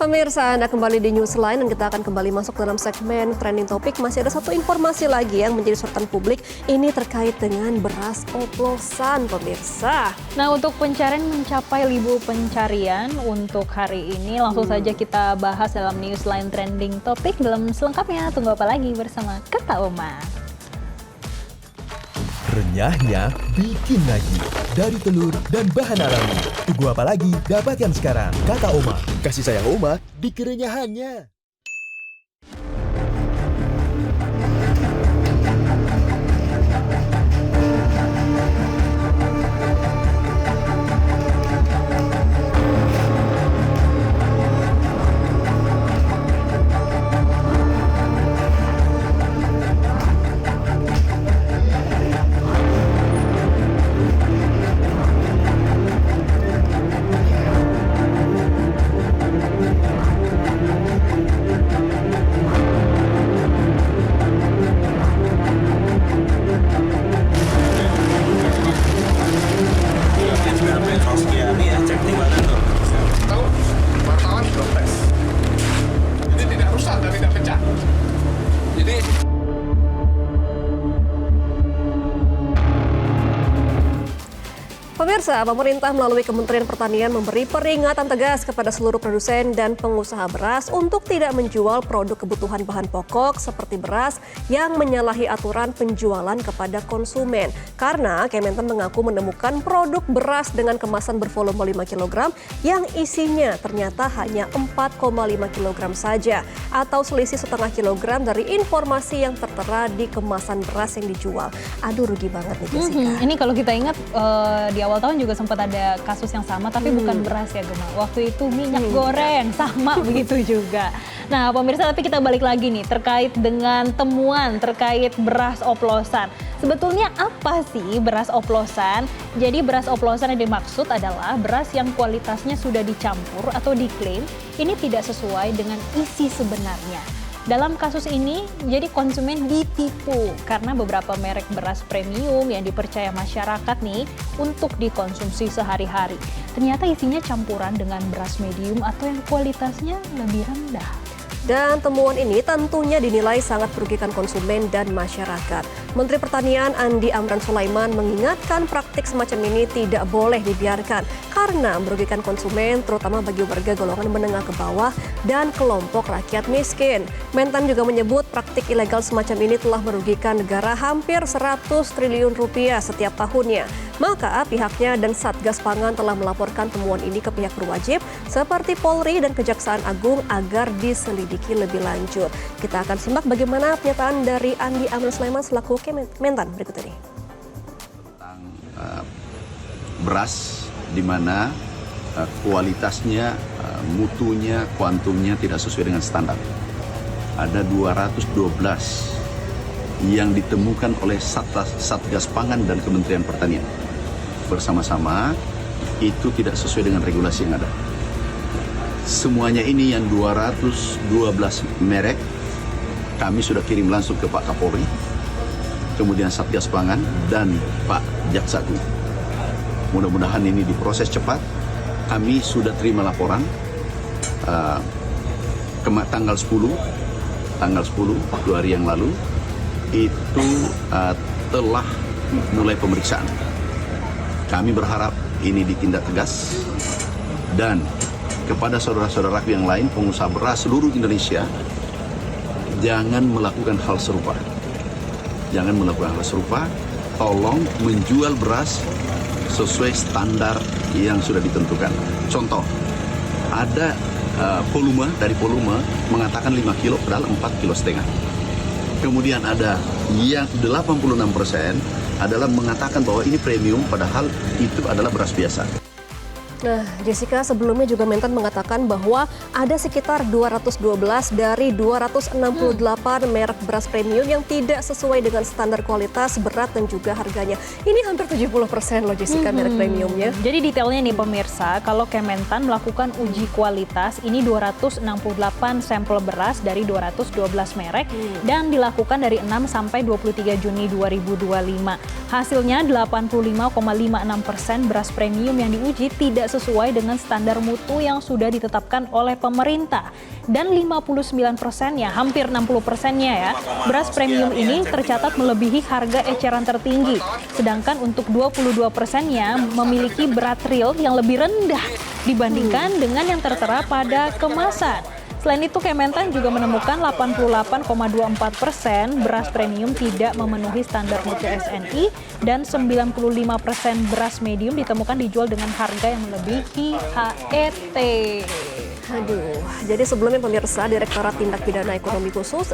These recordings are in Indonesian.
Pemirsa, Anda kembali di Newsline dan kita akan kembali masuk dalam segmen trending topik. Masih ada satu informasi lagi yang menjadi sorotan publik. Ini terkait dengan beras oplosan, pemirsa. Nah, untuk pencarian mencapai 1.000 pencarian untuk hari ini. Langsung saja kita bahas dalam Newsline trending topik. Dalam selengkapnya, tunggu apa lagi bersama Kata Oma. Renyahnya bikin lagi dari telur dan bahan alami. Tunggu apa lagi? Dapatkan sekarang. Kata Oma. Kasih sayang Oma di kerenyahannya. Pemirsa, pemerintah melalui Kementerian Pertanian memberi peringatan tegas kepada seluruh produsen dan pengusaha beras untuk tidak menjual produk kebutuhan bahan pokok seperti beras yang menyalahi aturan penjualan kepada konsumen. Karena Kementan mengaku menemukan produk beras dengan kemasan bervolume 5 kg yang isinya ternyata hanya 4,5 kg saja atau selisih setengah kilogram dari informasi yang tertera di kemasan beras yang dijual. Aduh, rugi banget nih Jessica. Ini kalau kita ingat di awal tahun juga sempat ada kasus yang sama, tapi bukan beras ya Gemma. Waktu itu minyak goreng sama begitu juga. Nah pemirsa, tapi kita balik lagi nih terkait dengan temuan terkait beras oplosan. Sebetulnya apa sih beras oplosan? Jadi beras oplosan yang dimaksud adalah beras yang kualitasnya sudah dicampur atau diklaim ini tidak sesuai dengan isi sebenarnya. Dalam kasus ini, jadi konsumen ditipu karena beberapa merek beras premium yang dipercaya masyarakat nih untuk dikonsumsi sehari-hari. Ternyata isinya campuran dengan beras medium atau yang kualitasnya lebih rendah. Dan temuan ini tentunya dinilai sangat merugikan konsumen dan masyarakat. Menteri Pertanian Andi Amran Sulaiman mengingatkan praktik semacam ini tidak boleh dibiarkan karena merugikan konsumen terutama bagi warga golongan menengah ke bawah dan kelompok rakyat miskin. Mentan juga menyebut praktik ilegal semacam ini telah merugikan negara hampir 100 triliun rupiah setiap tahunnya. Maka pihaknya dan Satgas Pangan telah melaporkan temuan ini ke pihak berwajib seperti Polri dan Kejaksaan Agung agar diselidiki lebih lanjut. Kita akan simak bagaimana pernyataan dari Andi Amran Sulaiman selaku Mentan berikut ini. Tentang beras di mana kualitasnya, mutunya, kuantumnya tidak sesuai dengan standar. Ada 212 yang ditemukan oleh Satgas Pangan dan Kementerian Pertanian. Bersama-sama itu tidak sesuai dengan regulasi yang ada. Semuanya ini yang 212 merek kami sudah kirim langsung ke Pak Kapolri, kemudian Satgas Pangan dan Pak Jaksa Agung. Mudah-mudahan ini diproses cepat. Kami sudah terima laporan tanggal 10 2 hari yang lalu itu telah mulai pemeriksaan. Kami berharap ini ditindak tegas dan kepada saudara-saudaraku yang lain pengusaha beras seluruh Indonesia jangan melakukan hal serupa. Jangan melakukan hal serupa. Tolong menjual beras sesuai standar yang sudah ditentukan. Contoh, ada volume mengatakan 5 kilo padahal 4,5 kilo. Kemudian ada yang 86% adalah mengatakan bahwa ini premium padahal itu adalah beras biasa. Nah, Jessica, sebelumnya juga Mentan mengatakan bahwa ada sekitar 212 dari 268 merek beras premium yang tidak sesuai dengan standar kualitas, berat, dan juga harganya. Ini hampir 70% loh Jessica merek premiumnya. Jadi detailnya nih pemirsa, kalau Kementan melakukan uji kualitas, ini 268 sampel beras dari 212 merek dan dilakukan dari 6 sampai 23 Juni 2025. Hasilnya 85,56% beras premium yang diuji tidak tidak sesuai dengan standar mutu yang sudah ditetapkan oleh pemerintah. Dan 59%-nya, hampir 60%-nya ya, beras premium ini tercatat melebihi harga eceran tertinggi. Sedangkan untuk 22%-nya memiliki berat real yang lebih rendah dibandingkan dengan yang tertera pada kemasan. Selain itu, Kementan juga menemukan 88,24% beras premium tidak memenuhi standar mutu SNI dan 95% beras medium ditemukan dijual dengan harga yang melebihi HET. Aduh, jadi sebelumnya pemirsa, Direktorat Tindak Pidana Ekonomi Khusus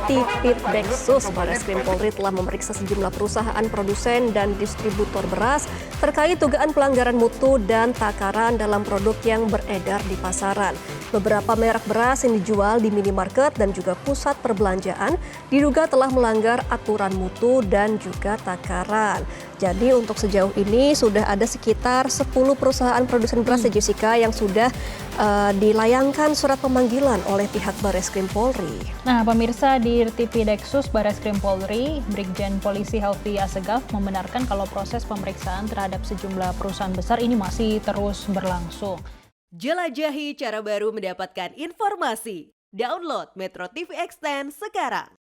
Tipideksus Barreskrim Polri telah memeriksa sejumlah perusahaan produsen dan distributor beras terkait dugaan pelanggaran mutu dan takaran dalam produk yang beredar di pasaran. Beberapa merek beras yang dijual di minimarket dan juga pusat perbelanjaan diduga telah melanggar aturan mutu dan juga takaran. Jadi untuk sejauh ini sudah ada sekitar 10 perusahaan produsen beras Jessica yang sudah dilayangkan surat pemanggilan oleh pihak Barreskrim Polri. Nah, pemirsa, di Tipideksus Barreskrim Polri, Brigjen Polisi Helvi Assegaf membenarkan kalau proses pemeriksaan terhadap sejumlah perusahaan besar ini masih terus berlangsung. Jelajahi cara baru mendapatkan informasi. Download Metro TV Extend sekarang.